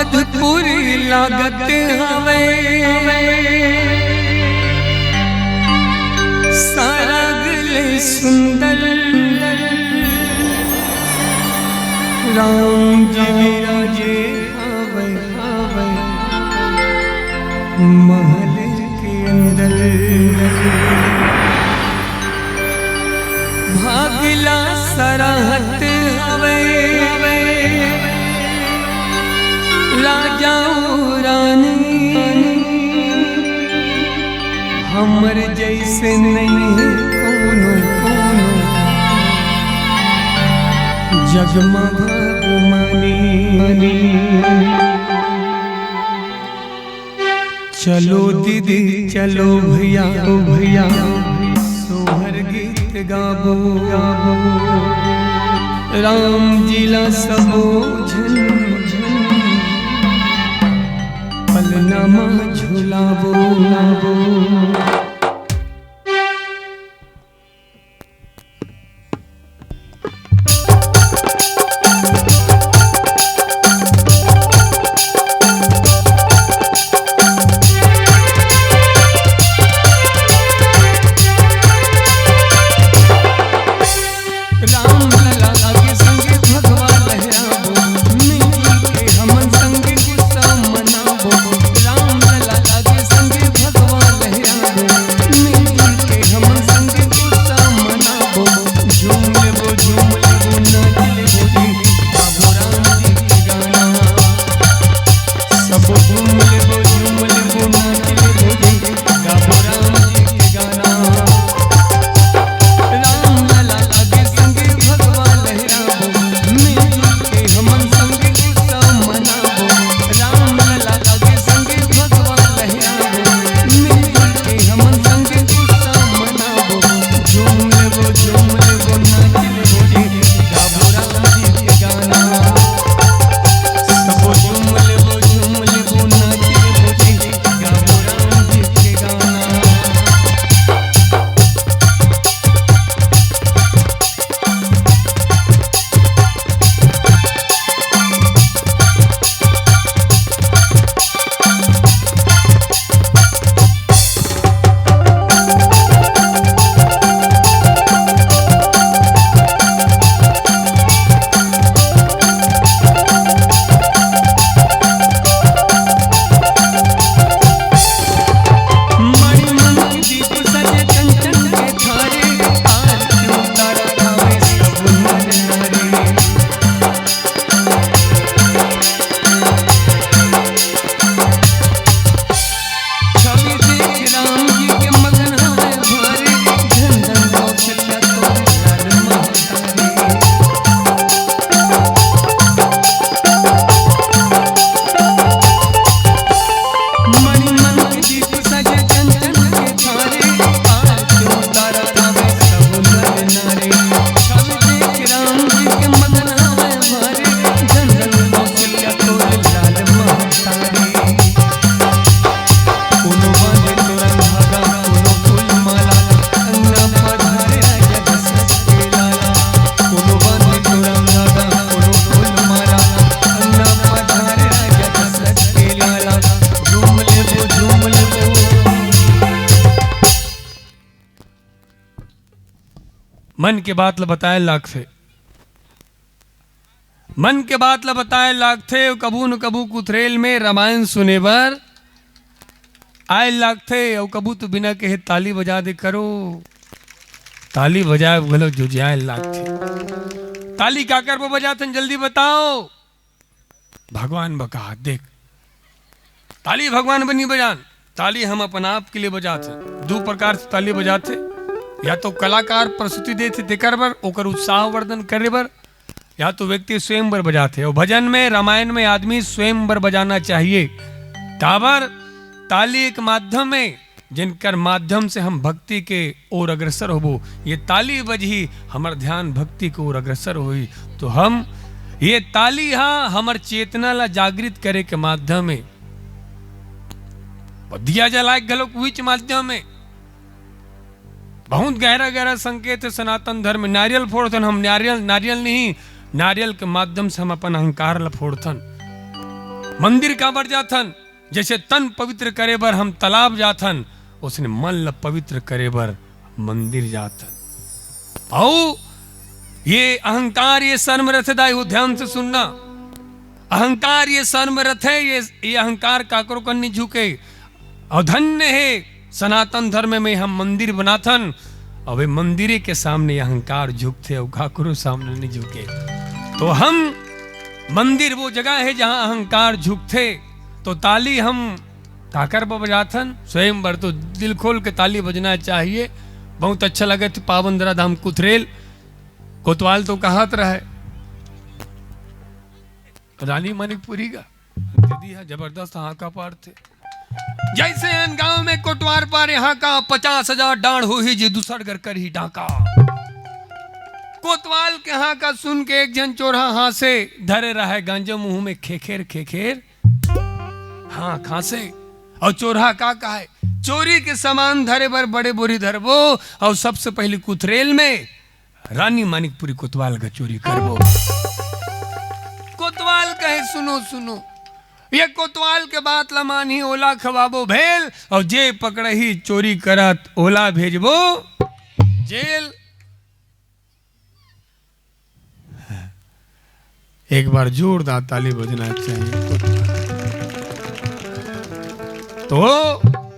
अवधपुरी लागत हवे सारगले सुंदर राम जी राजे हवे हवे महल के अंदर भागला सरहद हवे राजा रानी हमर जैसे नहीं है कोनो कोनो जगमा भगमानी। चलो दीदी चलो भैया भैया सोहर गीत गाबो गाबो राम जिला सबो पलनामा झुलाबो लाबो। मन के बात ल बताए लाख थे, मन के बात ल बताए लाख थे, कबू न कबू कुथरेल में रामायण सुने बर आए लाख थे। और कबू तो बिना कहे ताली बजा दे करो, ताली बजाए गलो जो जाए लाख थे। ताली क्या कर वो बजाते जल्दी बताओ। भगवान बका देख ताली भगवान बनी बजान, ताली हम अपन आप के लिए बजाते। दो प्रकार से ताली बजाते, या तो कलाकार प्रस्तुति देते देकर बर ओकर उत्साह वर्धन करे बर, या तो व्यक्ति स्वयं बर बजाते। और भजन में रामायण में आदमी स्वयं बर बजाना चाहिए। काबर ताली एक माध्यम है जिनकर माध्यम से हम भक्ति के ओर अग्रसर होबो। ये ताली बजही हमर ध्यान भक्ति की ओर अग्रसर होई। तो हम ये ताली हाँ हमर चेतना ला जागृत करे के माध्यम है। दिया जलाए गलो कुछ माध्यम में बहुत गहरा गहरा संकेत है सनातन धर्म में। नारियल फोड़थन हम, नारियल नहीं, नारियल के माध्यम से हम अपन अहंकार ला फोड़थन। मंदिर का बढ़ जाथन, जैसे तन पवित्र करे बर हम तालाब जाथन, उसने मन ल पवित्र करे बर मंदिर जाथन। औ ये अहंकार ये सर्म रथ दाई हो, ध्यान से सुनना। अहंकार ये सर्म रथ है, ये अहंकार काकरो कर नहीं झुके। और धन्य है सनातन धर्म में हम मंदिर बनाथन, और वे मंदिरे के सामने अहंकार झुकते और काकरो सामने नहीं झुके। तो हम मंदिर वो जगह है जहां अहंकार झुकते, तो ताली हम काकर बजाथन स्वयं बर, तो दिल खोल के ताली बजना चाहिए। बहुत अच्छा लगे थे पावन दरा धाम कुथरेल, कोतवाल तो कहत रहे रानी मणिपुरी का दीदी है जबरदस्त हाका पार थे। जैसे अन गांव में कोटवार पार यहाँ का 50,000 डांड हो ही जे दूसर घर कर ही डाका। कोतवाल के यहाँ का सुन के एक जन चोरहा हाथ से धरे रहे गांजो मुंह में खेखेर खेखेर, हाँ खांसे। और चोरहा का है चोरी के सामान धरे बर बड़े बोरी धरबो, और सबसे पहले कुथरेल में रानी मानिकपुरी कोतवाल का चोरी करबो। कोतवाल कहे सुनो सुनो, ये कोतवाल के बात लमान ही ओला खवाबो भेल, और जे पकड़ ही चोरी करत ओला भेजबो जेल। एक बार जोरदार ताली बजना चाहिए। तो